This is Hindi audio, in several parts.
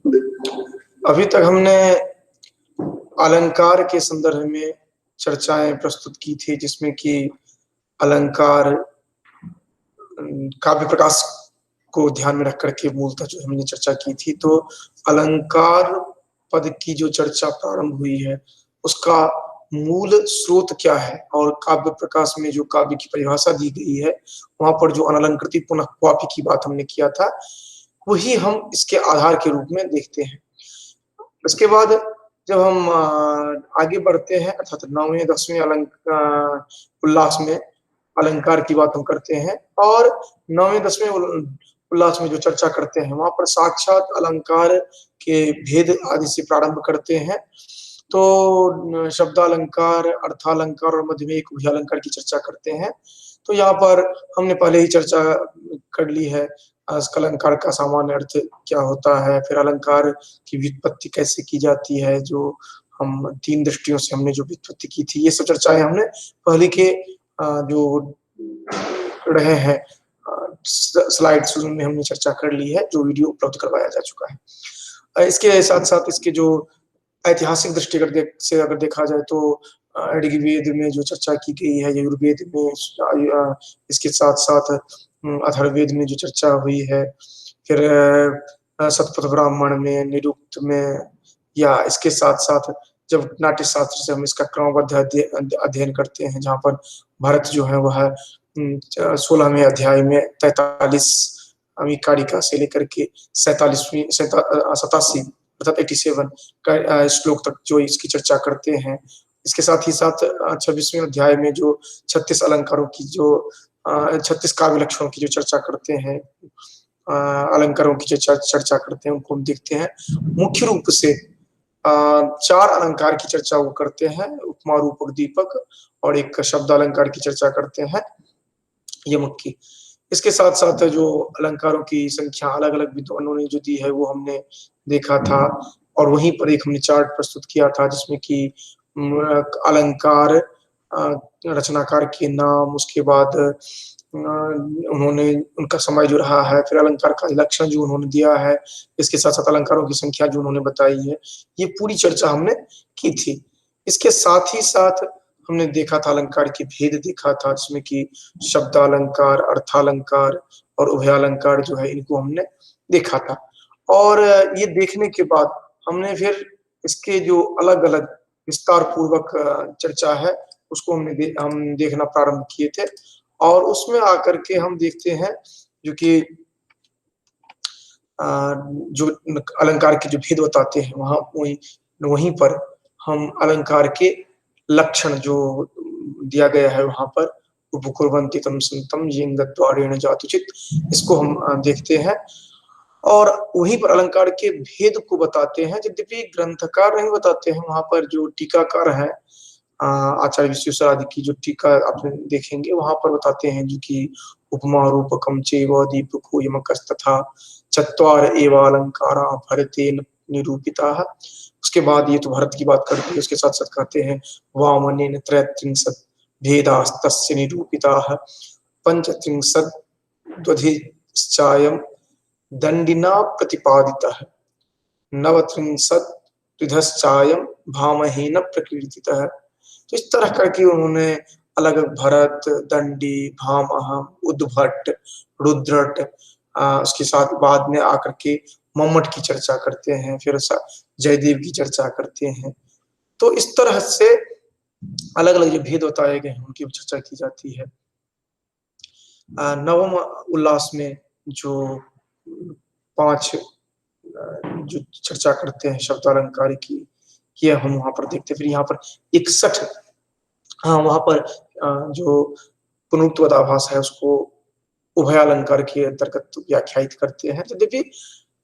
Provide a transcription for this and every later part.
अभी तक हमने अलंकार के संदर्भ में चर्चाएं प्रस्तुत की थी, जिसमें कि अलंकार काव्य प्रकाश को ध्यान में रख करके मूलतः जो हमने चर्चा की थी। तो अलंकार पद की जो चर्चा प्रारंभ हुई है उसका मूल स्रोत क्या है, और काव्य प्रकाश में जो काव्य की परिभाषा दी गई है वहां पर जो अनलंकृति पुनः क्वापी की बात हमने किया था, वही हम इसके आधार के रूप में देखते हैं। इसके बाद जब हम आगे बढ़ते हैं, अर्थात 9वें 10वें उल्लास में अलंकार की बात हम करते हैं, और 9वें 10वें उल्लास में जो चर्चा करते हैं वहां पर साक्षात अलंकार के भेद आदि से प्रारंभ करते हैं। तो शब्दालंकार, अर्थालंकार और मध्य में एक उभयालंकार की चर्चा करते हैं। तो यहाँ पर हमने पहले ही चर्चा कर ली है अलंकार का सामान्य अर्थ क्या होता है, फिर अलंकार की व्युत्पत्ति कैसे की जाती है, जो हम 3 दृष्टियों से हमने जो व्युत्पत्ति की थी, ये सब चर्चाएं हमने पहले के जो रहे हैं स्लाइड्स में हमने चर्चा कर ली है, जो वीडियो उपलब्ध करवाया जा चुका है। इसके साथ साथ इसके जो ऐतिहासिक दृष्टि से अगर देखा जाए तो ऋग्वेद में जो चर्चा की गई है, यजुर्वेद में, इसके साथ साथ अथर्ववेद में जो चर्चा हुई है, फिर शतपथ ब्राह्मण में, निरुक्त में, या इसके साथ साथ जब नाट्य शास्त्र से हम इसका क्रमबद्ध अध्ययन करते हैं, जहाँ पर भरत जो है वह 16वें अध्याय में 43वीं कारिका से लेकर के 87 अर्थात 87 का श्लोक तक जो इसकी चर्चा करते हैं। इसके साथ ही साथ 26वें अध्याय में जो 36 अलंकारों की जो 36 काव्य लक्षणों की जो चर्चा करते हैं, अलंकारों की जो चर्चा करते हैं, उनको हम देखते हैं। मुख्य रूप से 4 अलंकार की चर्चा वो करते हैं, उपमा, रूपक, दीपक, और एक शब्द अलंकार की चर्चा करते हैं, यमक की। इसके साथ साथ जो अलंकारों की संख्या अलग अलग विद्वानों ने जो दी है वो हमने देखा था, और वहीं पर एक हमने चार्ट प्रस्तुत किया था जिसमें कि अलंकार, रचनाकार के नाम, उसके बाद उन्होंने उनका समय जो रहा है, फिर अलंकार का लक्षण जो उन्होंने दिया है, इसके साथ साथ अलंकारों की संख्या जो उन्होंने बताई है, ये पूरी चर्चा हमने की थी। इसके साथ ही साथ हमने देखा था अलंकार के भेद देखा था, जिसमें कि शब्दालंकार, अर्थालंकार और उभयालंकार जो है इनको हमने देखा था। और ये देखने के बाद हमने फिर इसके जो अलग अलग विस्तार पूर्वक चर्चा है उसको हम देखना प्रारंभ किए थे, और उसमें आकर के हम देखते हैं जो कि जो अलंकार के जो भेद बताते हैं वहां वहीं पर हम अलंकार के लक्षण जो दिया गया है वहां पर उपकुर्वन्ति तम संतम येंगद्वारेण जातुचित, इसको हम देखते हैं, और वहीं पर अलंकार के भेद को बताते हैं। यद्यपि ग्रंथकार नहीं बताते हैं, वहां पर जो टीकाकार है आचार्य विश्वेश्वर आदि की जो टीका आपने देखेंगे वहां पर बताते हैं जो कि उपमा रूपकम चैव दीपको यमकस्तथा चत्वार एवालंकारा भरतेन निरूपिताः। उसके बाद ये तो भरत की बात करते हैं, उसके साथ साथ कहते हैं वामनेन त्रयत्रिंशत् भेदास्तस्य निरूपिताः पंचत्रिंशत् द्वधिश्चायं दंडिना प्रतिपादितः नवत्रिंशत् द्विधश्चायं भामहेन प्रकीर्तितः। तो इस तरह करके उन्होंने अलग भरत, दंडी, भामह, उद्भट, रुद्रट, उसके साथ बाद में आकर के मम्मट की चर्चा करते हैं, फिर जयदेव की चर्चा करते हैं। तो इस तरह से अलग अलग जो भेद बताए गए हैं उनकी चर्चा की जाती है। नवम उल्लास में जो 5 जो चर्चा करते हैं शब्दालंकार की, ये हम वहां पर देखते हैं। फिर यहाँ पर 61 वहां पर जो पुनरुक्तवद आभास है उसको उभयालंकार के अंतर्गत व्याख्यायित करते हैं। यद्यपि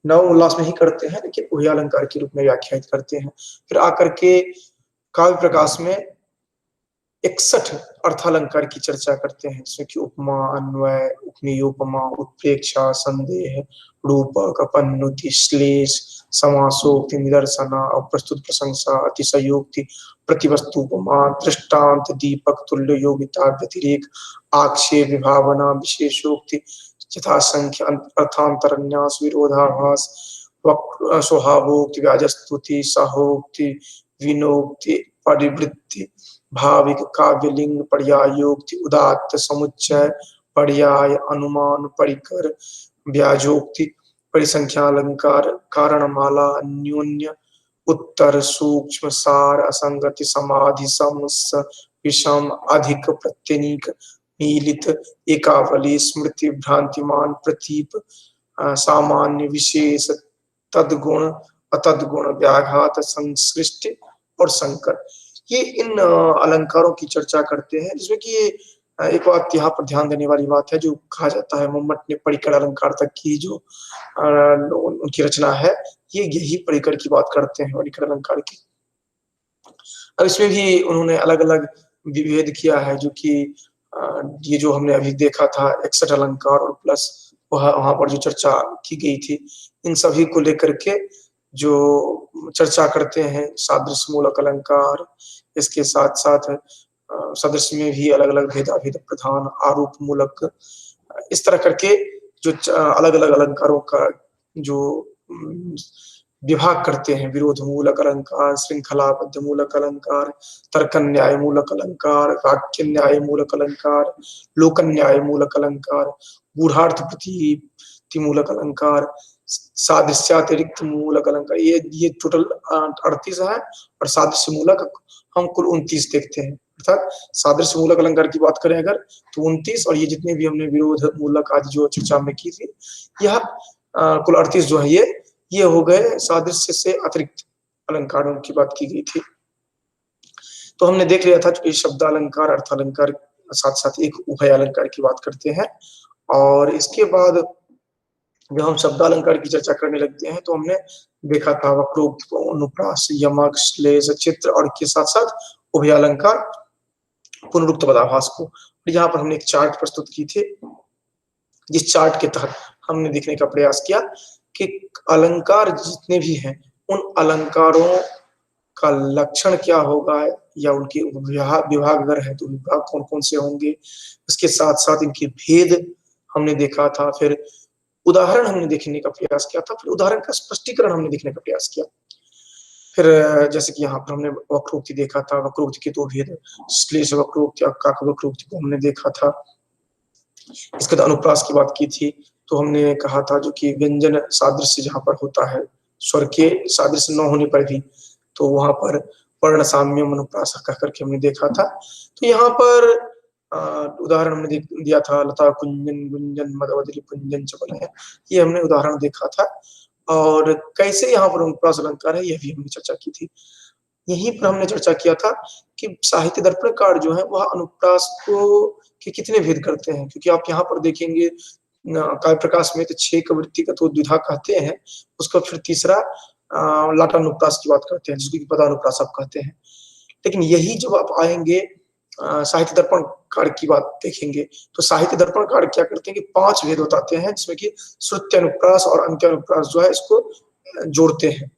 नव उल्लास में ही करते हैं लेकिन उभयालंकार के रूप में व्याख्यायित करते हैं। फिर आकर के काव्य प्रकाश में 61 अर्थालंकार की चर्चा करते हैं, जिसमें कि उपमा, अन्वय, उपमेयोपमा, उत्प्रेक्षा, संदेह, रूपक, अपनुति, श्लेष, समासोक्ति, निदर्शना, अप्रस्तुत प्रशंसा, अतिशयोक्ति, प्रतिवस्तुपमा, दृष्टांत, दीपक, तुल्य योगिता, व्यतिरेक, आक्षेप, विभावना, विशेषोक्ति, यथासंख्य, अर्थांतरन्यास, विरोधाभास, स्वभावोक्ति व्याजस्तुति सहोक्ति विनोक्ति परिवृत्ति भाविक काव्यलिंग पर्यायोक्ति उदात्त समुच्चय पर्याय अनुमान परिकर व्याजोक्ति परिसंख्या अलंकार कारणमाला अन्योन्य उत्तर सूक्ष्म सार असंगति समाधि समस विषम अधिक प्रत्यनीक मीलित एकावली स्मृति भ्रांतिमान प्रतीप सामान्य विशेष तद्गुण अतद्गुण व्याघात संश्लिष्ट और संकर। ये इन अलंकारों की चर्चा करते हैं, जिसमें कि एक बात यहाँ पर ध्यान देने वाली बात है, जो कहा जाता है मम्मट ने परिकर अलंकार तक की जो उनकी रचना है, ये यही परिकर की बात करते हैं, परिकर अलंकार की। अब इसमें भी उन्होंने अलग अलग विभेद किया है, जो कि ये जो हमने अभी देखा था 61 अलंकार और प्लस वहां पर जो चर्चा की गई थी, इन सभी को लेकर के जो चर्चा करते हैं सादृश्य मूलक अलंकार, इसके साथ साथ सदृश में भी अलग अलग भेदाभेद प्रधान आरोप मूलक, इस तरह करके जो अलग अलग अलंकारों का जो विभाग करते हैं, विरोध मूलक अलंकार, श्रृंखलाबद्ध मूलक अलंकार, तर्क न्याय मूलक अलंकार, वाक्य न्याय मूलक अलंकार, लोक न्याय मूलक अलंकार, गूढ़ार्थ प्रतीति मूलक अलंकार, सादृश्यातिरिक्त मूलक अलंकार, ये टोटल 38 है और सादृश्य मूलक हम कुल 29 देखते हैं। अर्थात सादृश्य मूलक अलंकार की बात करें अगर तो 29, और ये जितने भी हमने विरोध मूलक आदि जो चर्चा में की थी, यह कुल 38 जो है ये हो गए सादृश्य से अतिरिक्त अलंकारों की बात की गई थी। तो हमने देख लिया था कि शब्द अलंकार अर्थ अलंकार साथ साथ एक उभय अलंकार की बात करते हैं। और इसके बाद जब हम शब्द अलंकार की चर्चा करने लगते हैं तो हमने देखा था वक्रोक्त, अनुप्रास, यमक, श्लेष, चित्र और के साथ साथ उभय अलंकार, पुनरुक्त पदाभास को। यहाँ पर हमने एक चार्ट प्रस्तुत की थी, जिस चार्ट के तहत हमने देखने का प्रयास किया कि अलंकार जितने भी हैं उन अलंकारों का लक्षण क्या होगा, या उनके विभाग अगर है तो विभाग कौन कौन से होंगे, इसके साथ साथ इनके भेद हमने देखा था, फिर उदाहरण हमने देखने का प्रयास किया था, फिर उदाहरण का स्पष्टीकरण हमने देखने का प्रयास किया। फिर जैसे कि यहाँ पर हमने वक्रोक्ति देखा था, वक्रोक्ति के दो भेद, श्लेष वक्रोक्ति और काक वक्रोक्ति को हमने देखा था। इसके बाद अनुप्रास की बात की थी, तो हमने कहा था जो कि व्यंजन सादृश्य जहाँ पर होता है, स्वर के सादृश्य न होने पर भी, तो वहां पर वर्ण साम्यम अनुप्रास कह करके हमने देखा था। तो यहाँ पर उदाहरण हमने दिया था, लता कुंजन गुंजन मदवदली कुंजन चपल है, ये हमने उदाहरण देखा था। और कैसे यहाँ पर अनुप्रास अलंकार है, यह भी हमने चर्चा की थी। यहीं पर हमने चर्चा किया था कि साहित्य दर्पणकार जो है वह अनुप्रास को के कितने भेद करते हैं, क्योंकि आप यहाँ पर देखेंगे काव्य प्रकाश में तो 6 कवृत्ति का तो द्विधा कहते हैं, उसका फिर तीसरा लाटानुप्रास की बात करते हैं, जिसको पदानुप्रास आप कहते हैं। लेकिन यही जब आप आएंगे साहित्य दर्पणकार की बात देखेंगे, तो साहित्य दर्पणकार क्या करते हैं कि 5 भेद बताते हैं, जिसमें कि श्रुत्यानुप्रास और अंत्यानुप्रास जो है इसको जोड़ते हैं।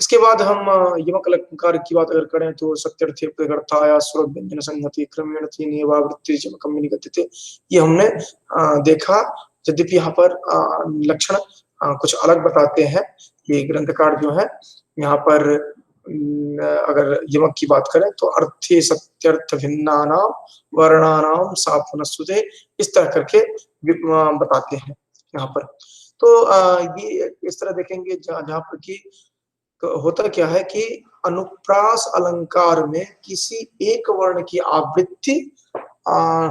इसके बाद हम यमक अलंकार की बात अगर करें तो सत्यर्थे प्रगर्थाया स्वर व्यंजन संहति क्रमेण तीनेवा वृत्ति यमकम निगद्यते, ये हमने देखा। यद्यपि यहाँ पर लक्षण कुछ अलग बताते हैं, ये ग्रंथकार जो है यहाँ पर अगर यमक की बात करें तो अर्थे सत्यर्थ भिन्नानाम वर्णानाम सापुनस्तुते, इस तरह करके बताते हैं यहाँ पर। तो ये इस तरह देखेंगे जहाँ पर कि होता क्या है कि अनुप्रास अलंकार में किसी एक वर्ण की आवृत्ति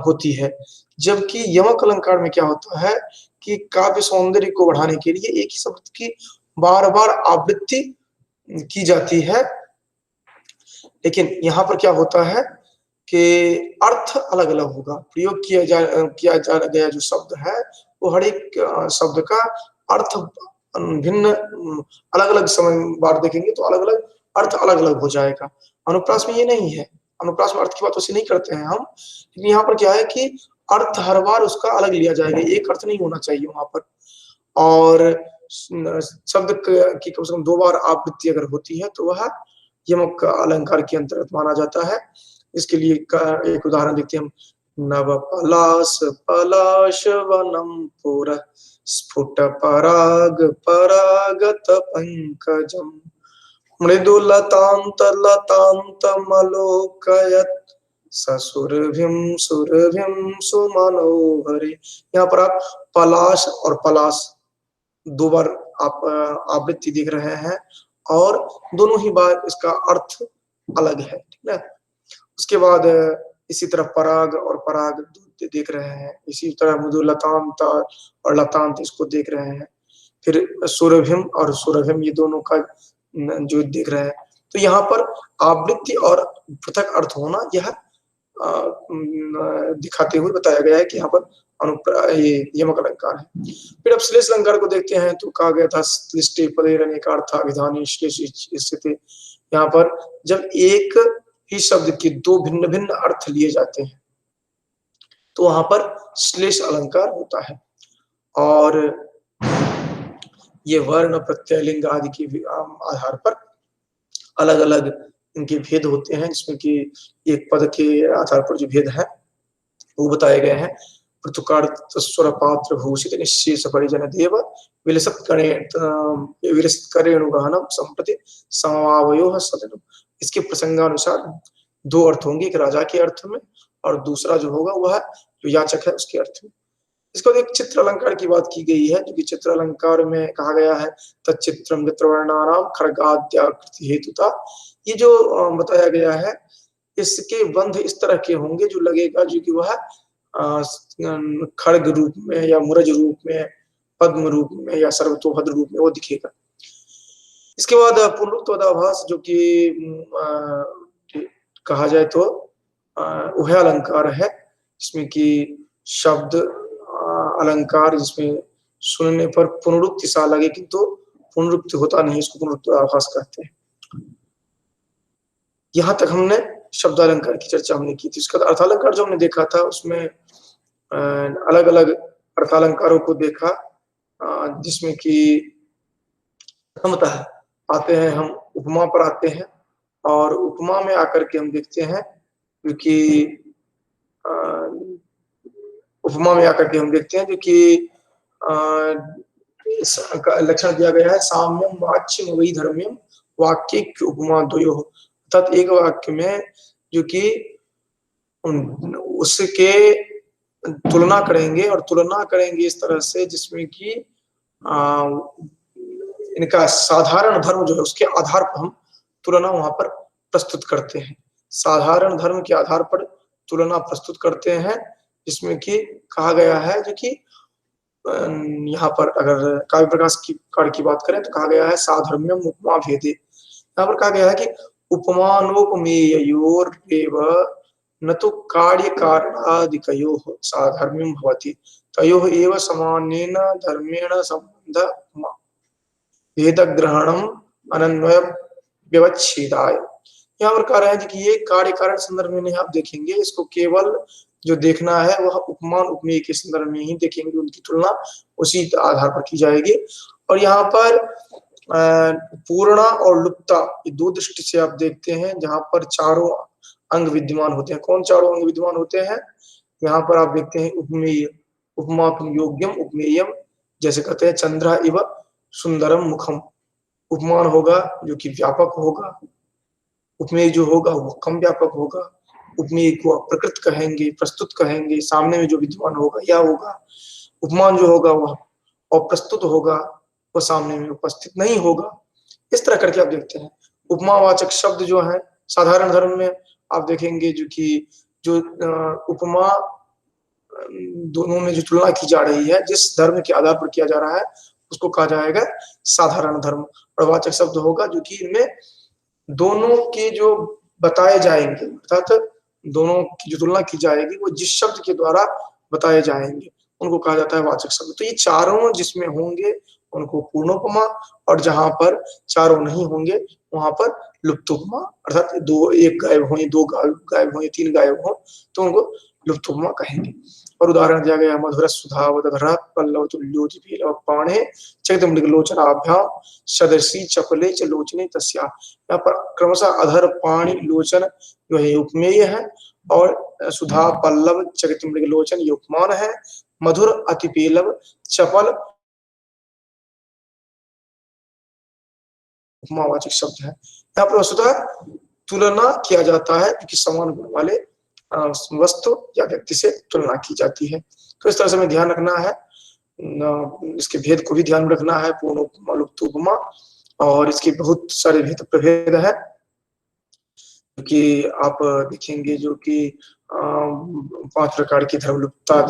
होती है, जबकि यमक अलंकार में क्या होता है कि काव्य सौंदर्य को बढ़ाने के लिए एक ही शब्द की बार बार आवृत्ति की जाती है। लेकिन यहाँ पर क्या होता है कि अर्थ अलग अलग होगा, प्रयोग किया जा गया जो शब्द है वो हर एक शब्द का अर्थ भिन्न, अलग अलग समय बार देखेंगे तो अलग अलग अर्थ अलग अलग हो जाएगा। अनुप्रास में ये नहीं है, अनुप्रास में अर्थ की बात वैसे नहीं करते हैं हम, लेकिन यहाँ पर क्या है कि अर्थ हर बार उसका अलग लिया जाएगा, एक अर्थ नहीं होना चाहिए वहां पर। और शब्द की कम से कम 2 बार आवृत्ति अगर होती है तो वह यमक अलंकार के अंतर्गत माना जाता है। इसके लिए एक उदाहरण देखते हैं हम, नव पलाश पलाश वनम पुर स्फुट पराग परागत पंकजम मृदुलतान्तलतान्तमलोकयत् ससुरभिं सुरभिं सुमनोहरे। यहाँ पर आप पलाश और पलाश दो बार आप आवृत्ति देख रहे हैं और दोनों ही बार इसका अर्थ अलग है, ठीक है। उसके बाद इसी तरह पराग और पराग देख रहे हैं, इसी तरह मृदुलतांत और लतांत इसको देख रहे हैं, फिर सुरभिम और सुरभिम ये दोनों का जो देख रहे हैं। तो यहाँ पर आवृत्ति और पृथक अर्थ होना यह दिखाते हुए बताया गया है कि यहाँ पर ये यमक अलंकार है। फिर अब श्लेष अलंकार को देखते हैं तो कहा गया था श्लिष्टे पदे रनेकार्था विधानी श्लेष स्थिति। यहाँ पर जब एक ही शब्द के दो भिन्न भिन्न अर्थ लिए जाते हैं तो वहां पर श्लेष अलंकार होता है और ये वर्ण प्रत्यय लिंग आदि के आधार पर अलग अलग इनके भेद होते हैं, जिसमें कि एक पद के आधार पर जो भेद है वो बताए गए हैं। स्वर पात्र भूषित निशेष परिजन देव विलसत करेणुगहनम संप्रति समवावयो सदनम। इसके प्रसंगानुसार दो अर्थ होंगे, एक राजा के अर्थ में और दूसरा जो होगा वह जो याचक है उसके अर्थ में। इसको एक चित्र अलंकार की बात की गई है, जो कि चित्र अलंकार में कहा गया है तच्चित्रम मित्रवर्णानाम खड्गाद्याकृति हेतुता। ये जो बताया गया है इसके बंध इस तरह के होंगे जो लगेगा जो कि वह खड्ग रूप में या मुरज रूप में, पद्म रूप में या सर्वतोभद्र रूप में वो दिखेगा। इसके बाद पुनरुक्तवादाभास जो कि कहा जाए तो वह अलंकार है जिसमें कि शब्द अलंकार जिसमें सुनने पर पुनरुक्ति सा लगे किंतु पुनरुक्ति होता नहीं, इसको पुनरुक्तवादाभास कहते हैं। यहाँ तक हमने शब्द अलंकार की चर्चा हमने की थी। इसका अर्थालंकार जो हमने देखा था उसमें अलग अलग अर्थालंकारों को देखा, जिसमें कि प्रथमतः आते हैं हम उपमा पर आते हैं और उपमा में आकर के हम देखते हैं क्योंकि उपमा में आकर के हम देखते हैं जो कि लक्षण दिया गया है साम्यम वाच्यम वही धर्म्यम वाक्य उपमा द्वयो। अर्थात एक वाक्य में जो कि उसके तुलना करेंगे और तुलना करेंगे इस तरह से जिसमें कि इनका साधारण धर्म जो है उसके आधार पर हम तुलना वहां पर प्रस्तुत करते हैं। साधारण धर्म के आधार पर तुलना प्रस्तुत करते हैं, जिसमें कि कहा गया है जो कि यहाँ पर अगर काव्य प्रकाश की कार्य की बात करें तो कहा गया है साधर्म्यम उपमा भेदे। यहाँ पर कहा गया है कि उपमानोपमेयोरेव न तो कार्य कारणादिकयोः साधर्म्यम भवति तयोः एव समानेन धर्मेण संबंध उपमा भेद ग्रहणम अनन्वय व्यवच्छेदाय। यहाँ पर कह रहे हैं कि ये कार्य कारण संदर्भ में नहीं आप देखेंगे, इसको केवल जो देखना है वह उपमान उपमेय के संदर्भ में ही देखेंगे, उनकी तुलना उसी आधार पर की जाएगी। और यहाँ पर पूर्णा और लुप्ता ये दो दृष्टि से आप देखते हैं जहां पर चारों अंग विद्यमान होते हैं। कौन चारों अंग विद्यमान होते हैं? यहाँ पर आप देखते हैं उपमेय, उपमातुम योग्यम उपमेयम, जैसे कहते हैं चंद्रा इव सुंदरम मुखम। उपमान होगा जो कि व्यापक होगा, उपमेय जो होगा वो कम व्यापक होगा। उपमेय को प्रकृत कहेंगे, प्रस्तुत कहेंगे, सामने में जो विद्यमान होगा या होगा। उपमान जो होगा वह अप्रस्तुत होगा, वो सामने में उपस्थित नहीं होगा। इस तरह करके आप देखते हैं। उपमावाचक शब्द जो है साधारण धर्म में आप देखेंगे जो कि जो उपमा दोनों में जो तुलना की जा रही है जिस धर्म के आधार पर किया जा रहा है उसको कहा जाएगा साधारण धर्म। और वाचक शब्द होगा जो कि इनमें दोनों के जो बताए जाएंगे, अर्थात दोनों की जो तुलना की जाएगी वो जिस शब्द के द्वारा बताए जाएंगे उनको कहा जाता है वाचक शब्द। तो ये चारों जिसमें होंगे उनको पूर्णोपमा, और जहां पर चारों नहीं होंगे वहां पर लुप्तोपमा, अर्थात दो एक गायब हो, दो गायब हो, तीन गायब हो तो उनको लुप्तोपमा कहेंगे। और उदाहरण दिया गया मधुर सुधावदधरा पल्लव तुल्योतिपीलव पाणे चैतमृगलोचनाभ्याम सदर्शी चपले च लोचने तस्या। यहाँ पर क्रमशः अधर पाणी लोचन जो है उपमेय है और सुधा पल्लव चरितमृगलोचन ये उपमान है। मधुर अतिपीलव चपल उपमावाचक शब्द है। यहाँ पर वस्तुतः तुलना किया जाता है क्योंकि समान गुण वाले वस्तु या व्यक्ति से तुलना की जाती है। तो इस तरह से हमें ध्यान रखना है, इसके भेद को भी ध्यान में रखना है, पूर्ण उपमा, लुप्त उपमा, और इसके बहुत सारे भेद प्रभेद है। क्योंकि आप देखेंगे जो कि 5 प्रकार की धर्मलुप्तता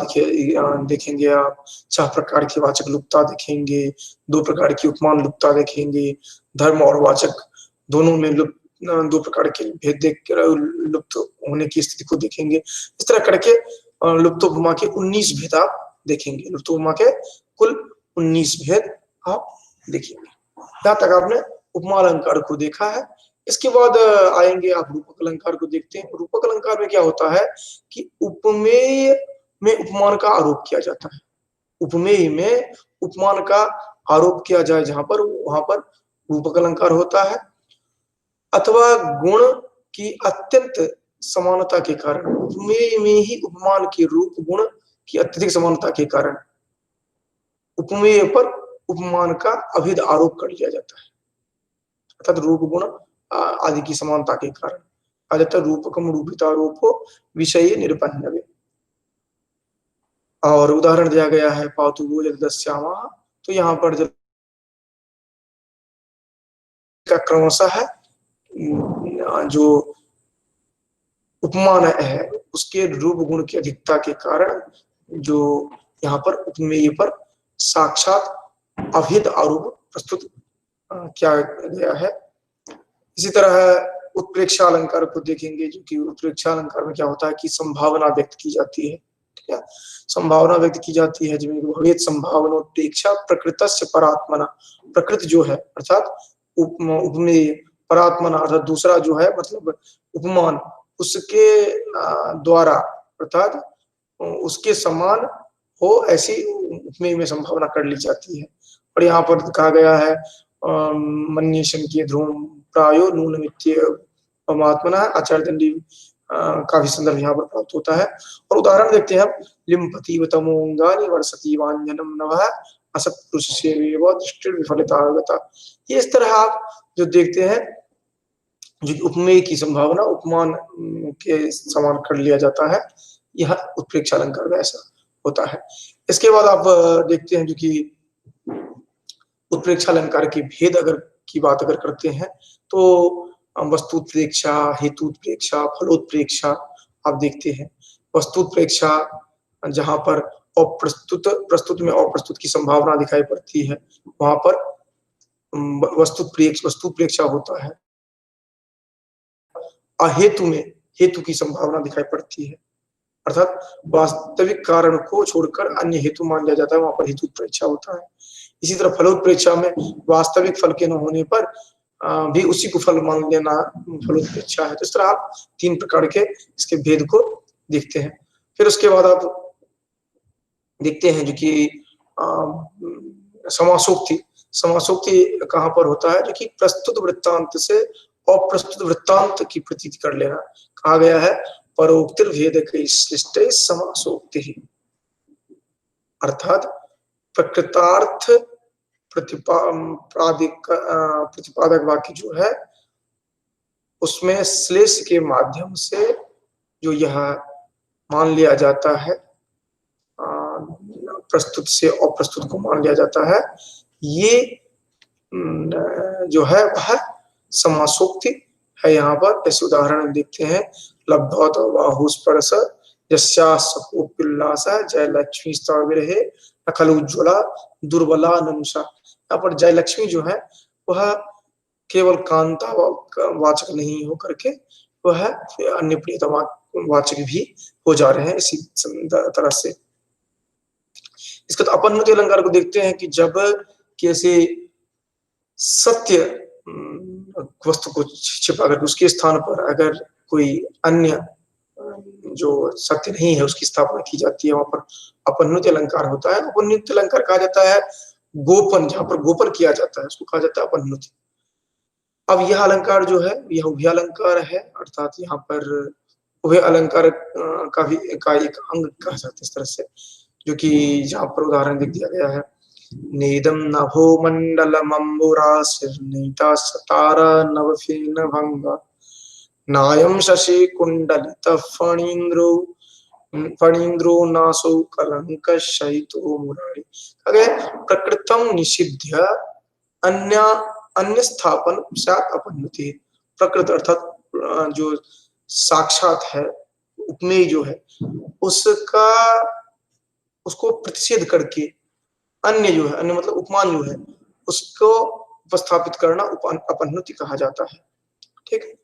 देखेंगे आप, 4 प्रकार की वाचक लुप्तता देखेंगे, 2 प्रकार की उपमान लुप्तता देखेंगे, धर्म और वाचक दोनों में 2 प्रकार के भेद देख कर लुप्त होने की स्थिति को देखेंगे। इस तरह करके लुप्त उपमा के 19 भेद आप देखेंगे। लुप्त उपमा के कुल 19 भेद आप देखेंगे। यहाँ तक आपने उपमा अलंकार को देखा है। इसके बाद आएंगे आप रूपक अलंकार को देखते हैं। रूपक अलंकार में क्या होता है कि उपमेय में उपमान का आरोप किया जाता है। उपमेय में उपमान का आरोप किया जाए जहां पर, वहां पर रूपक अलंकार होता है। अथवा गुण की अत्यंत समानता के कारण, उपमेय में ही उपमान के रूप गुण की अत्यधिक समानता के कारण उपमेय पर उपमान का अभिध आरोप कर लिया जाता है। अर्थात रूप गुण आदि की समानता के कारण आ जाता है रूपकम रूपितारोपो विषय निरपन्नवे। और उदाहरण दिया गया है पातुगो जलदस्यामा। तो यहाँ पर जल का क्रमशः है जो उपमान है उसके रूप गुण की अधिकता के कारण जो यहाँ पर उपमेय पर साक्षात अभिध आरोप प्रस्तुत किया गया है। इसी तरह उत्प्रेक्षा अलंकार को देखेंगे, जो कि उत्प्रेक्षा अलंकार में क्या होता है कि संभावना व्यक्त की जाती है। ठीक है, संभावना व्यक्त की जाती है जिसमें भवेत संभावना उत्प्रेक्षा प्रकृतस्य परात्मना। प्रकृति जो है अर्थात उपमेय, परात्मना अर्थात दूसरा जो है मतलब उपमान, उसके द्वारा अर्थात उसके समान हो ऐसी उपमेय में संभावना कर ली जाती है। और यहाँ पर कहा गया है मन्येशं के ध्रुवं प्रायो नूनमित्य परमात्मना। आचार्य दंडी का भी संदर्भ यहाँ पर प्राप्त होता है। और उदाहरण देखते हैं हम, लिम्पति तमोंगानि वर्षति वाञ्छनम नवः असत्पुरुष सेवेव दृष्टि विफलितागता। ये इस तरह आप जो देखते हैं जो उपमेय की संभावना उपमान के समान कर लिया जाता है, यह उत्प्रेक्षा अलंकार में ऐसा होता है। इसके बाद आप देखते हैं जो कि उत्प्रेक्षा अलंकार के भेद अगर की बात अगर करते हैं तो वस्तुत्प्रेक्षा, हेतुत्प्रेक्षा, फलोत्प्रेक्षा आप देखते हैं। वस्तुत्प्रेक्षा जहां पर प्रस्तुत में अप्रस्तुत की संभावना दिखाई पड़ती है, वहां पर वस्तुत्प्रेक्षा होता है। अहेतु में हेतु की संभावना दिखाई पड़ती है, अर्थात वास्तविक कारण को छोड़कर अन्य हेतु मान लिया जाता है, वहां पर हेतुत्प्रेक्षा होता है। इसी तरह फलोत्प्रेक्षा में वास्तविक फल के न होने पर भी उसी को फल मान लेना फलोत्प्रेक्षा है। तो इस तरह आप 3 प्रकार के इसके भेद को देखते हैं। फिर उसके बाद आप देखते हैं जो कि समासोक्ति। समासोक्ति कहाँ पर होता है, जो कि प्रस्तुत वृत्तांत से अप्रस्तुत वृत्तांत की प्रतीति कर लेना। कहा गया है परोक्तिर्भेद श्लिष्टे समासोक्ति, अर्थात प्रकृतार्थ प्रतिपादक वाक्य जो है उसमें श्लेष के माध्यम से जो यह मान लिया जाता है, प्रस्तुत से अप्रस्तुत को मान लिया जाता है, ये जो है वह समासोक्ति है। यहाँ पर ऐसे उदाहरण देखते हैं, लब्धवत बाहुस्पर्श यस्यासकोपिल्लास जय लक्ष्मी स्तविरहे नखल उज्ज्वला दुर्बला ननुषा। यहाँ पर जय लक्ष्मी जो है वह केवल कांता वाचक नहीं हो करके वह अन्य प्रियता वाचक भी हो जा रहे हैं इसी तरह से। इसके तो अपन्नति अलंकार को देखते हैं कि जब कैसे सत्य वस्तु को छिपा कर उसके स्थान पर अगर कोई अन्य जो सत्य नहीं है उसकी स्थापना की जाती है, वहां पर अपन्नति अलंकार होता है। अपन्नति अलंकार कहा जाता है गोपन, जहां पर गोपन किया जाता है उसको कहा जाता है अपन्नति। अब यह अलंकार जो है यह उभय अलंकार है, अर्थात यहाँ पर उभय अलंकार का एक अंग कहा जाता है इस तरह से, जो कि जहां पर उदाहरण दिख दिया गया है नेदम नभो मंडलमंबुराशिर्नीता सतारा नवफीन भंग नायम शशि कुंडलित फणींद्रो नासो कलंक शयितो मुरारी। अगे प्रकृतम निषिध्य अन्य अन्य स्थापन स्यात् अपन्नति। प्रकृत अर्थात जो साक्षात है, उपमेय जो है, उसका उसको प्रतिषेध करके अन्य जो है, अन्य मतलब उपमान जो है, उसको उपस्थापित करना अपन्नति कहा जाता है। ठीक है।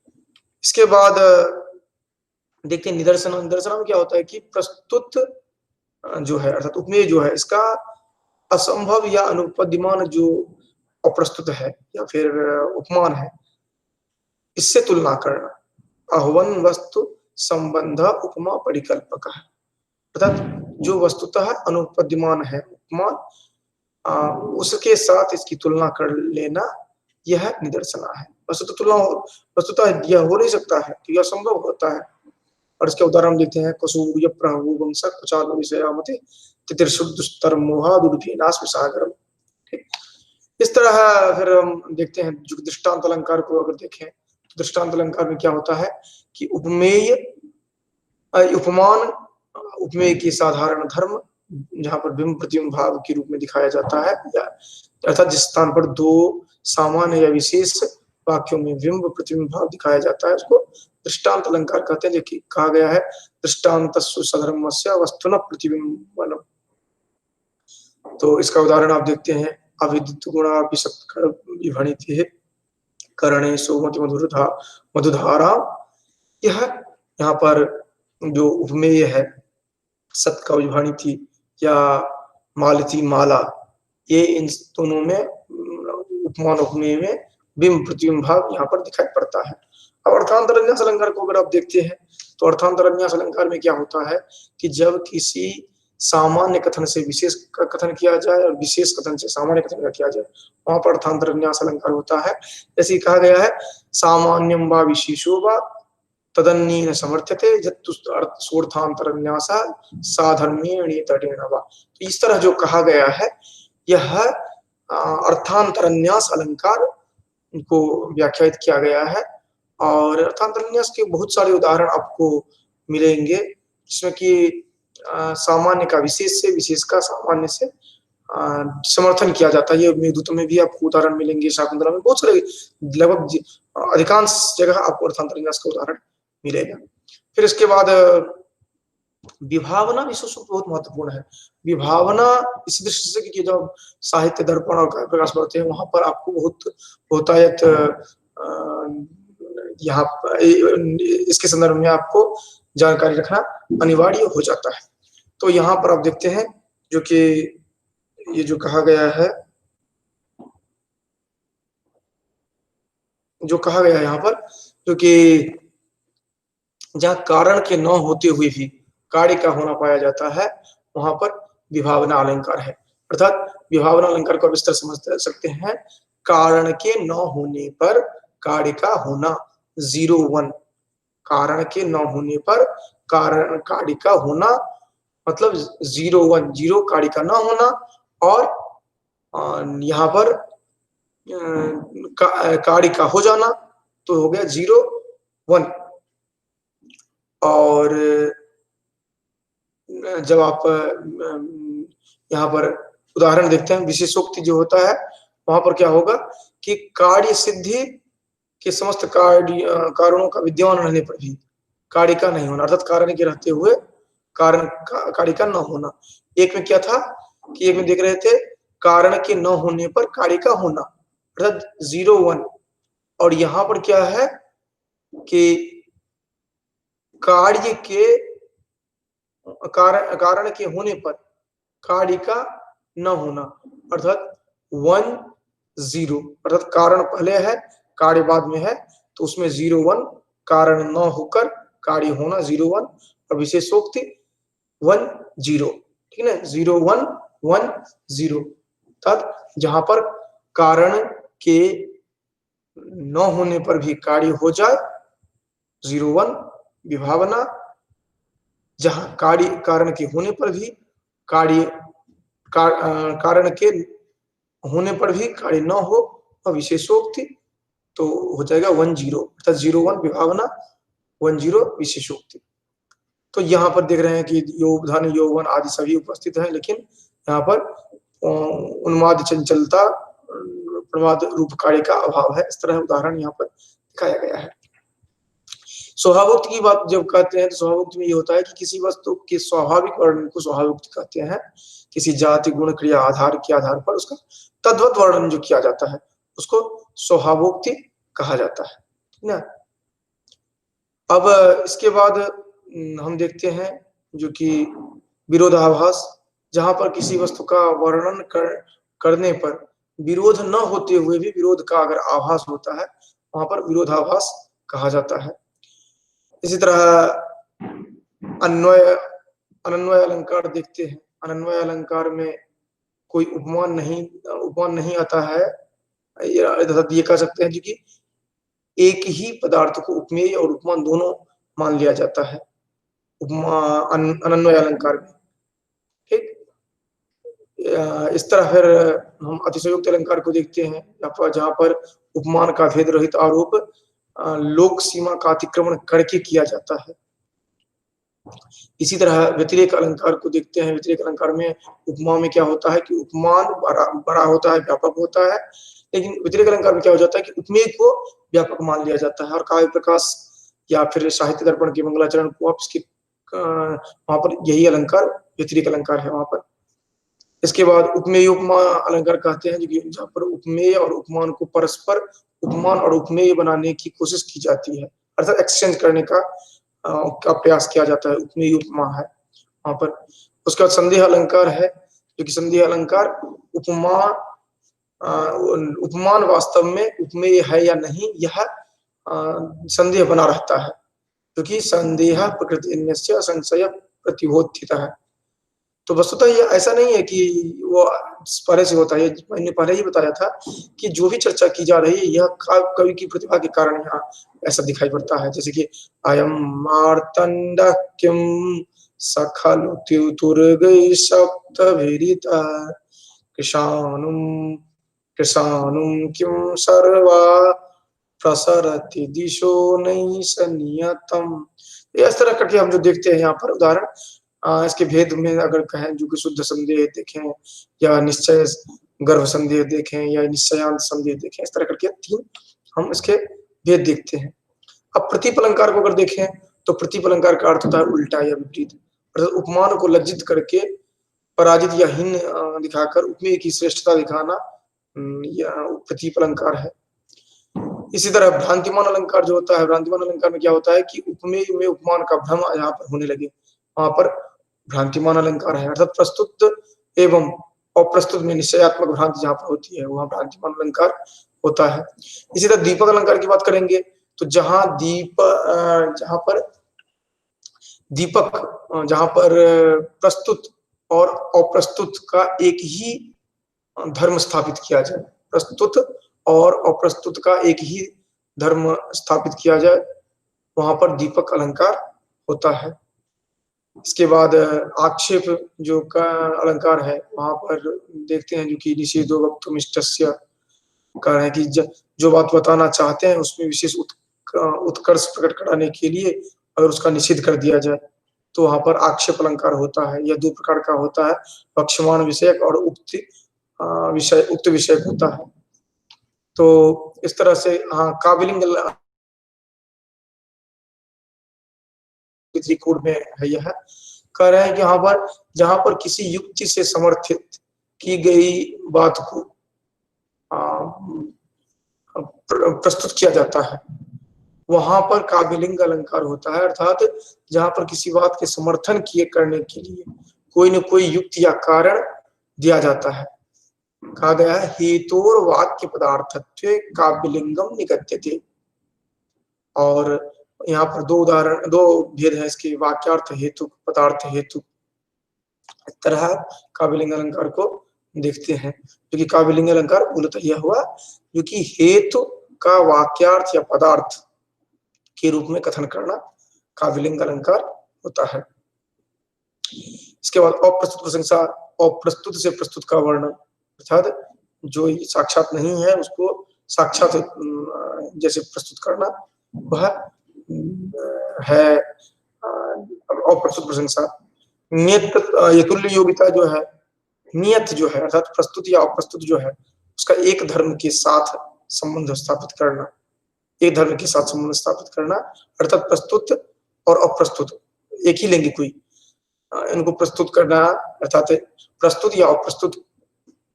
इसके बाद देखते हैं निदर्शन। निदर्शन में क्या होता है कि प्रस्तुत जो है अर्थात उपमेय जो है, इसका असंभव या अनुपद्यमान जो अप्रस्तुत है या फिर उपमान है, इससे तुलना करना। आह्वन वस्तु संबंध उपमा परिकल्पक है, अर्थात जो वस्तुतः अनुपद्यमान है उपमान, उसके साथ इसकी तुलना कर लेना, यह निदर्शना है। वस्तुतः यह हो नहीं सकता है, तो यह संभव होता है। और इसके उदाहरण देखते हैं। कसूर्य प्रभु वंशक कुचाल विषयामति तितिर्षुद्धुस्तर मोहादुर्भिनाश सागरम। इस तरह फिर हम देखते हैं जो दृष्टांत अलंकार को अगर देखें तो दृष्टांत अलंकार में क्या होता है कि उपमेय उपमान उपमेय की साधारण धर्म जहां पर बिंब प्रतिबिंब भाव के रूप में दिखाया जाता है, या अर्थात जिस स्थान पर दो सामान्य या विशेष वाक्यों में बिंब प्रतिबिंब भाव दिखाया जाता है, उसको दृष्टांत अलंकार कहते हैं। देखिए कहा गया है दृष्टान्तस्सु सधर्मस्य वस्तुनः प्रतिबिंबनम्। तो इसका उदाहरण आप देखते हैं। अविद्युत गुणा विभणितिः करणे सोमति मधुधारा। यह यहाँ पर जो उपमेय है सत का विभणिति या मालती माला, ये इन दोनों में उपमान उपमेय में बिंब प्रतिबिंब भाव यहाँ पर दिखाई पड़ता है। अब अर्थांतरन्यास अलंकार को अगर आप देखते हैं तो अर्थांतरन्यास अलंकार में क्या होता है कि जब किसी सामान्य कथन से विशेष का कथन किया जाए और विशेष कथन से सामान्य कथन का किया जाए, वहां पर अर्थांतरन्यास अलंकार होता है। जैसे कहा गया है सामान्यम वा विशेषो वा तदन्येन समर्थ्यते सोर्थांतरन्यासा साधर्म्येण तटेन वा। तो इस तरह जो कहा गया है यह अर्थांतरन्यास अलंकार को व्याख्यायित किया गया है। और अर्थांतरन्यास के बहुत सारे उदाहरण आपको मिलेंगे जिसमें कि सामान्य का विशेष से, विशेष का सामान्य से समर्थन किया जाता है। ये मेघदूत में भी आपको उदाहरण मिलेंगे, शाकुंतला में बहुत सारे, लगभग अधिकांश जगह आपको अर्थांतरन्यास का उदाहरण मिलेगा। फिर इसके बाद विभावना विश्व सूक्त बहुत महत्वपूर्ण है। विभावना इस दृष्टि से कि जब साहित्य दर्पण और काव्य प्रकाश पढ़ते हैं वहां पर आपको बहुत बहुतायत यहाँ इसके संदर्भ में आपको जानकारी रखना अनिवार्य हो जाता है। तो यहाँ पर आप देखते हैं जो कि ये जो कहा गया है, जो कहा गया है यहाँ पर, जो कि जहाँ कारण के न होते हुए भी कार्य का होना पाया जाता है, वहां पर विभावना अलंकार है। अर्थात विभावना अलंकार को विस्तार समझ सकते हैं। कारण के न होने पर कार्य का होना, 0-1। कारण के न होने पर कारण कार्य का होना मतलब 0-1, 0 कार्य का न होना, और यहाँ पर कार्य का हो जाना, तो हो गया 0-1। और जब आप यहाँ पर उदाहरण देखते हैं विशेषोक्ति जो होता है, वहां पर क्या होगा कि कार्य सिद्धि के समस्त कारणों का विद्यमान रहने पर भी कार्य का नहीं होना, अर्थात कारण के रहते हुए कारण कार्य का न होना। एक में क्या था कि एक में देख रहे थे कारण के न होने पर कार्य का होना, अर्थात 0-1। और यहाँ पर क्या है कि कार्य के कारण के होने पर कार्य का न होना, अर्थात 1-0, अर्थात कारण पहले है कार्य बाद में है, तो उसमें 0-1, कारण न होकर कार्य होना 0-1, और विशेषोक्ति 1-0। ठीक है, 0-1, 1-0। तब जहां पर कारण के न होने पर भी कार्य हो जाए 0-1 विभावना, जहां कार्य कारण के होने पर भी कार्य कारण के होने पर भी कार्य न हो और विशेषोक्ति, तो हो जाएगा 10 अर्थात 01 विभावना 10 विशेषोक्ति। तो यहाँ पर देख रहे हैं कि योगधन यौवन आदि सभी उपस्थित हैं, लेकिन यहाँ पर उन्माद चंचलता प्रमाद रूप कार्य का अभाव है। इस तरह उदाहरण यहाँ पर दिखाया गया है। स्वभावोक्त की बात जब कहते हैं तो स्वभावोक्त में ये होता है कि किसी वस्तु के स्वाभाविक वर्णन को स्वभावोक्त कहते हैं। किसी जाति गुण क्रिया आधार के आधार पर उसका तद्वत वर्णन जो किया जाता है उसको स्वभावोक्ति कहा जाता है ना। अब इसके बाद हम देखते हैं जो कि विरोधाभास, जहां पर किसी वस्तु का वर्णन करने पर विरोध न होते हुए भी विरोध का अगर आभास होता है वहां पर विरोधाभास कहा जाता है। इसी तरह अनन्वय अलंकार देखते हैं। अनन्वय अलंकार में कोई उपमान नहीं आता है, ये कह सकते हैं जो कि एक ही पदार्थ को उपमेय और उपमान दोनों मान लिया जाता है अनन्वय अलंकार में। ठीक, इस तरह फिर हम अतिशयोक्त अलंकार को देखते हैं जहां पर उपमान का भेद रहित आरोप लोक सीमा का अतिक्रमण करके किया जाता है। इसी तरह व्यतिरेक अलंकार को देखते हैं। व्यतिरेक अलंकार में उपमा में क्या होता है कि उपमान बड़ा होता है, व्यापक होता है, लेकिन व्यतिरेक अलंकार में क्या हो जाता है कि उपमेय को व्यापक मान लिया जाता है। और काव्य प्रकाश या फिर साहित्य दर्पण के मंगलाचरण को आप इसके वहां पर यही अलंकार व्यतिरेक अलंकार है वहां पर। इसके बाद उपमेय उपमा अलंकार कहते हैं जहां पर उपमेय और उपमान को परस्पर उपमान और उपमेय बनाने की कोशिश की जाती है, अर्थात एक्सचेंज करने का प्रयास किया जाता है, उपमेय उपमा है वहां पर। उसके बाद संदेह अलंकार है, जो कि संदेह अलंकार उपमान वास्तव में उपमेय है या नहीं यह संदेह बना रहता है, क्योंकि संदेह प्रकृति संशय प्रतिबोधित है। तो वस्तुतः ये ऐसा नहीं है कि वो पहले से होता है। मैंने पहले ही बताया था कि जो भी चर्चा की जा रही है यह कवि की प्रतिभा के कारण यहाँ ऐसा दिखाई पड़ता है। जैसे कि अयम मार्तंडक्यम सखलु त्युतुर्गै सप्तभिरिता कृशानुम किम सर्वा प्रसरति दिशो नैसनियतम। इस तरह करके हम जो देखते हैं यहाँ पर उदाहरण, इसके भेद में अगर कहें जो कि शुद्ध संदेह देखें या निश्चय गर्भ संदेह देखें या निश्चयांत संदेह देखें, इस तरह करके 3 हम इसके भेद देखते हैं। अब प्रतीप अलंकार को अगर देखें तो प्रतीप अलंकार का अर्थ होता है उल्टा या विपरीत, अर्थात उपमान को लज्जित करके पराजित या हीन दिखाकर उपमेय की श्रेष्ठता दिखाना प्रतीप अलंकार है। इसी तरह भ्रांतिमान अलंकार जो होता है, भ्रांतिमान अलंकार में क्या होता है कि उपमेय में उपमान का भ्रम यहाँ पर होने लगे, वहां पर भ्रांतिमान अलंकार है, अर्थात प्रस्तुत एवं अप्रस्तुत में निश्चयात्मक भ्रांति जहां पर होती है वहां भ्रांतिमान अलंकार होता है। इसी तरह दीपक अलंकार की बात करेंगे तो जहां पर प्रस्तुत और अप्रस्तुत का एक ही धर्म स्थापित किया जाए, प्रस्तुत और अप्रस्तुत का एक ही धर्म स्थापित किया जाए, वहां पर दीपक अलंकार होता है। इसके बाद आक्षेप जो का अलंकार है वहां पर देखते हैं जो कि निषेधो वक्तुमिष्टस्य कह रहे हैं कि जो बात बताना चाहते हैं उसमें विशेष उत्कर्ष प्रकट कराने के लिए अगर उसका निषेध कर दिया जाए तो वहां पर आक्षेप अलंकार होता है। यह 2 प्रकार का होता है, पक्षमान विषयक और उक्त विषयक होता है। तो इस तरह से काव्यलिंग त्रिकोण में है। यह कह रहे हैं कि यहाँ पर जहां पर किसी युक्ति से समर्थित की गई बात को प्रस्तुत किया जाता है वहां पर काव्यलिंग अलंकार होता है, अर्थात जहां पर किसी बात के समर्थन किए करने के लिए कोई न कोई युक्ति या कारण दिया जाता है। कहा गया है हेतोर वाक्य पदार्थत्व काव्यलिंगम निगद्यते। और यहाँ पर 2 भेद है इसके, वाक्यार्थ हेतु पदार्थ हेतु। इस तरह काव्यलिंग अलंकार को देखते हैं, क्योंकि काव्यलिंग अलंकार मूलतः यह हुआ जो कि हेतु का वाक्यार्थ या पदार्थ के रूप में कथन करना काव्यलिंग अलंकार होता है। इसके बाद अप्रस्तुत प्रशंसा। अप्रस्तुत से प्रस्तुत का वर्णन, अर्थात जो साक्षात नहीं है उसको साक्षात जैसे प्रस्तुत करना, वह है अप्रस्तुत प्रशंसा। नियत ये तुल्य योगिता जो है, नियत जो है अर्थात प्रस्तुत या अप्रस्तुत जो है, उसका एक धर्म के साथ संबंध स्थापित करना, एक धर्म के साथ संबंध स्थापित करना, अर्थात प्रस्तुत और अप्रस्तुत एक ही लेंगे कोई, इनको प्रस्तुत करना अर्थात प्रस्तुत या अप्रस्तुत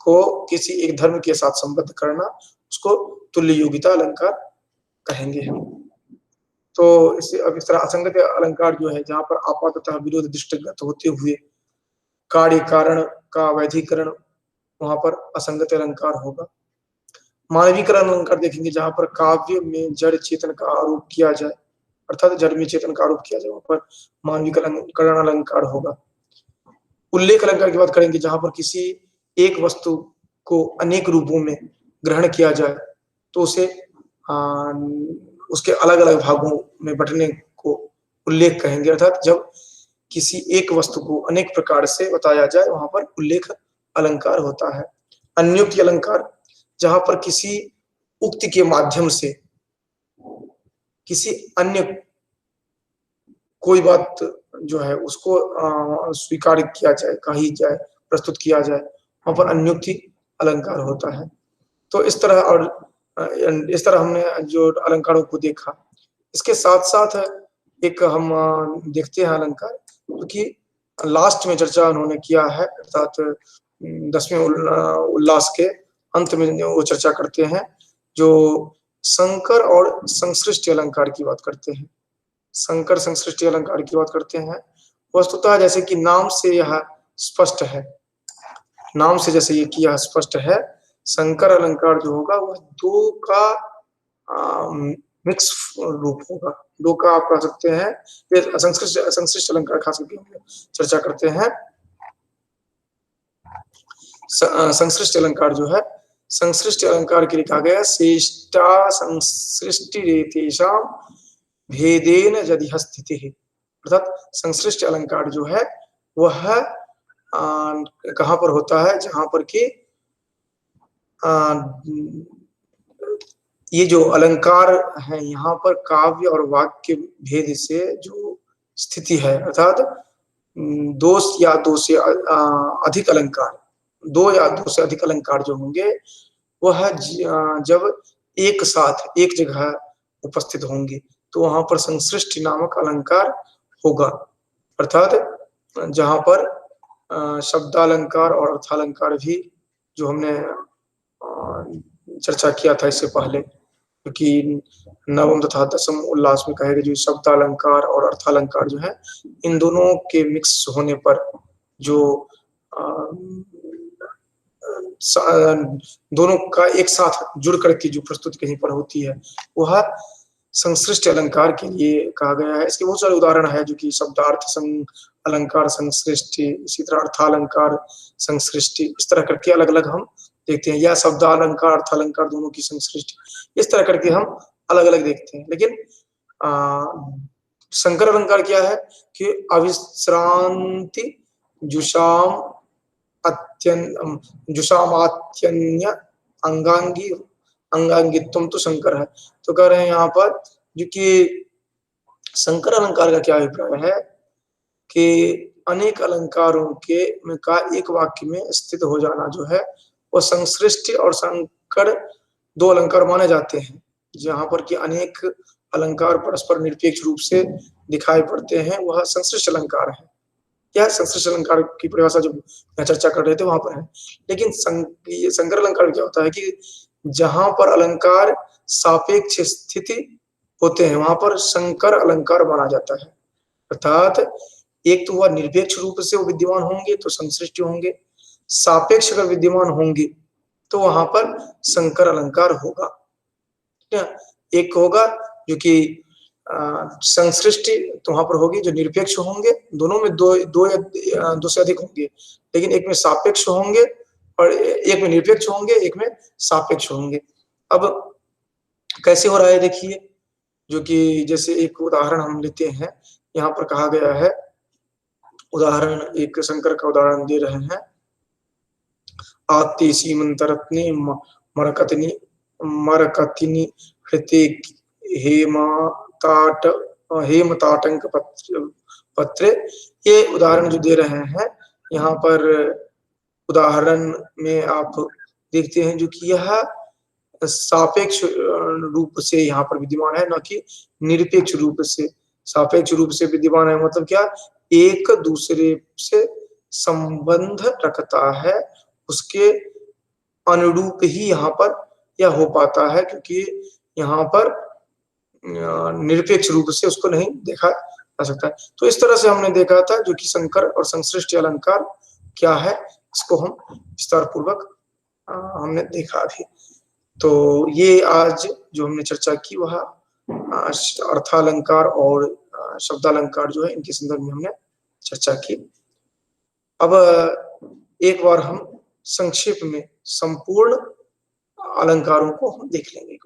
को किसी एक धर्म के साथ संबद्ध करना, उसको तुल्य योगिता अलंकार कहेंगे हम। तो अब इस तरह असंगत अलंकार जो है, जहां पर आपाततः विरोध दृष्टिगत होते हुए कार्य कारण का वैधीकरण, वहां पर असंगत अलंकार होगा। मानवीकरण अलंकार देखेंगे, जहां पर काव्य में जड़ चेतन का आरोप किया जाए, अर्थात जड़ में चेतन का आरोप किया जाए, वहां पर मानवीकरण अलंकार होगा। उल्लेख अलंकार की बात करेंगे, जहां पर किसी एक वस्तु को अनेक रूपों में ग्रहण किया जाए तो उसे उसके अलग अलग भागों में बंटने को उल्लेख कहेंगे, अर्थात जब किसी एक वस्तु को अनेक प्रकार से बताया जाए वहां पर उल्लेख अलंकार होता है। अन्योक्ति अलंकार, जहां पर किसी उक्ति के माध्यम से किसी अन्य कोई बात जो है उसको स्वीकार किया जाए, कही जाए, प्रस्तुत किया जाए, वहां पर अन्योक्ति अलंकार होता है। तो इस तरह और इस तरह हमने जो अलंकारों को देखा। इसके साथ साथ एक हम देखते हैं अलंकार, क्योंकि लास्ट में चर्चा उन्होंने किया है, अर्थात 10वें उल्लास के अंत में वो चर्चा करते हैं, जो संकर और संसृष्टि अलंकार की बात करते हैं। संकर संसृष्टि अलंकार की बात करते हैं। वस्तुतः जैसे कि नाम से यह स्पष्ट है, नाम से जैसे ये किया स्पष्ट है, संकर अलंकार जो होगा वह दो का मिक्स रूप होगा, दो का आप कह सकते हैं। ये संश्लिष्ट अलंकार खास करके हम चर्चा करते हैं। संश्लिष्ट अलंकार जो है, संश्लिष्ट अलंकार के लिए कहा गया श्रेष्ठा संसृष्टि रेतेषां भेदेन यदि स्थितिः, अर्थात संश्लिष्ट अलंकार जो है वह कहाँ पर होता है, जहां पर कि ये जो अलंकार है यहाँ पर काव्य और वाक्य भेद से जो स्थिति है, अर्थात दो या दो से अधिक अलंकार, दो या दो से अधिक अलंकार जो होंगे वह जब एक साथ एक जगह उपस्थित होंगे तो वहां पर संसृष्टि नामक अलंकार होगा, अर्थात जहां पर शब्दालंकार और अर्थालंकार भी जो हमने चर्चा किया था इससे पहले, क्योंकि नवम तथा दसम उल्लास में कहेगा जो शब्दालंकार और अर्थालंकार जो है, इन दोनों के मिक्स होने पर जो दोनों का एक साथ जुड़ करके जो प्रस्तुति कहीं पर होती है वह संश्लिष्ट अलंकार के लिए कहा गया है। इसके बहुत सारे उदाहरण है, जो कि शब्दार्थ अलंकार संश्लिष्टि, इसी तरह अर्थालंकार संश्लिष्टि, इस तरह करके अलग अलग हम देखते हैं, या शब्दालंकार अर्थालंकार दोनों की संश्लिष्टि, इस तरह करके हम अलग अलग देखते हैं। लेकिन संकर अलंकार क्या है कि अविश्रांति जुषाम जुषामात्यन्य अंगांगी अंगांगित्वम तो संकर है। तो कह रहे हैं यहाँ पर जो कि संकर अलंकार का क्या अभिप्राय है कि अनेक अलंकारों के का एक वाक्य में स्थित हो जाना जो है वो संश्लिष्ट और संकर दो अलंकार माने जाते हैं, जहां पर कि अनेक अलंकार परस्पर निरपेक्ष रूप से दिखाई पड़ते हैं, वह संश्लिष्ट अलंकार है। क्या संश्लिष्ट अलंकार की परिभाषा जो चर्चा कर रहे थे वहां पर है। लेकिन संकर अलंकार क्या होता है कि जहां पर अलंकार सापेक्ष स्थिति होते हैं वहां पर संकर अलंकार माना जाता है, अर्थात एक तो वह निरपेक्ष रूप से वो विद्यमान होंगे तो संश्लिष्ट होंगे, सापेक्ष अगर विद्यमान होंगे तो वहां पर संकर अलंकार होगा। एक होगा जो कि संश्लिष्टि तो वहां पर होगी जो निरपेक्ष होंगे, दोनों में दो से अधिक होंगे, लेकिन एक में सापेक्ष होंगे और एक में निरपेक्ष होंगे, एक में सापेक्ष होंगे। अब कैसे हो रहा है देखिए, जो कि जैसे एक उदाहरण हम लेते हैं, यहाँ पर कहा गया है, उदाहरण एक शंकर का उदाहरण दे रहे हैं आत्ते सीमंतरत्ने मरकतनी मरकतिनी हृते हेमताट हेमताटंक पत्र। ये उदाहरण जो दे रहे हैं यहाँ पर, उदाहरण में आप देखते हैं जो कि यह सापेक्ष रूप से यहाँ पर विद्यमान है, न कि निरपेक्ष रूप से। सापेक्ष रूप से विद्यमान है मतलब क्या, एक दूसरे से संबंध रखता है, उसके अनुरूप ही यहाँ पर यह हो पाता है, क्योंकि यहाँ पर निरपेक्ष रूप से उसको नहीं देखा जा सकता है। तो इस तरह से हमने देखा था जो कि संकर और संश्लिष्ट अलंकार क्या है, इसको हम विस्तार पूर्वक हमने देखा भी। तो ये आज जो हमने चर्चा की वह अर्थालंकार और शब्दालंकार जो है इनके संदर्भ में हमने चर्चा की। अब एक बार हम संक्षेप में संपूर्ण अलंकारों को हम देख लेंगे।